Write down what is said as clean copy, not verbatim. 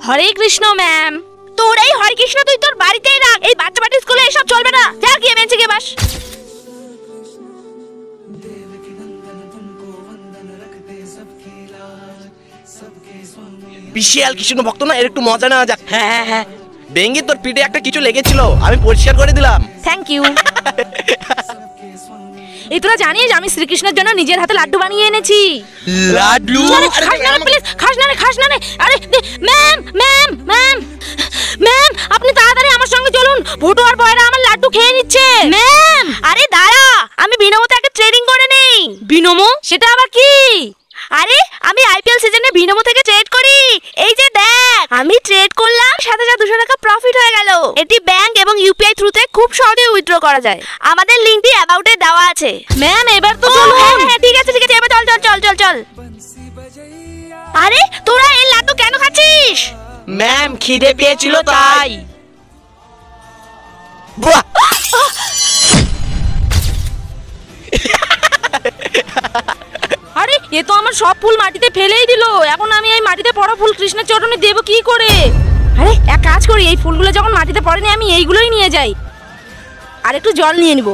হরে Krishna ma'am. তোর এই হরে কৃষ্ণ তুই তোর বাড়িতেই রাখ, এই বাচ্চা বাচ্চা স্কুলে এসব চলবে না। যা গিয়ে বেঞ্চে গিয়ে বাস। বিশাল কৃষ্ণ ভক্ত না, এর একটু মজা নেওয়া যাক। হ্যাঁ হ্যাঁ হ্যাঁ, বেঙ্গি তোর পিঠে একটা কিছু লেগেছিল, আমি পরিষ্কার করে দিলাম। Thank you. এই তোরা জানিস আমি শ্রীকৃষ্ণের জন্য নিজের হাতে লাড্ডু বানিয়ে এনেছি। লাড্ডু? খাস না রে। আরে ম্যাম ম্যাম ম্যাম ম্যাম, আপনি তাড়াতাড়ি আমার সঙ্গে চলুন, ভুটু আর বয়রা আমার লাড্ডু খেয়ে নিচ্ছে। ম্যাম আরে দাঁড়া, আমি বিনমোতে একটা ট্রেডিং করে নেই। বিনমো? সেটা আবার কি? আরে আমি আইপিএল সিজনে বিনমো থেকে ট্রেড করি। এই যে দেখ, আমি ট্রেড করলাম, সাথে সাথে 200 টাকা প্রফিট হয়ে গেল। এটি ব্যাংক এবং ইউপিআই থ্রুতে খুব সহজে উইথড্র করা যায়। আমাদের লিংকটি অ্যাবাউটে দেওয়া আছে। ম্যাম এবার তো চলুন। হ্যাঁ ঠিক আছে এবার চল। আরে তোরা এই লাড্ডু কেন খাচ্ছিস? ম্যাম খিদে পেয়েছিল তাই। আরে এ তো আমার সব ফুল মাটিতে ফেলেই দিল। এখন আমি এই মাটিতে পড়া ফুল কৃষ্ণের চরণে দেব কি করে? আরে এক কাজ করি, এই ফুলগুলো যখন মাটিতে পড়েনি আমি এইগুলোই নিয়ে যাই আর একটু জল নিয়ে নিব।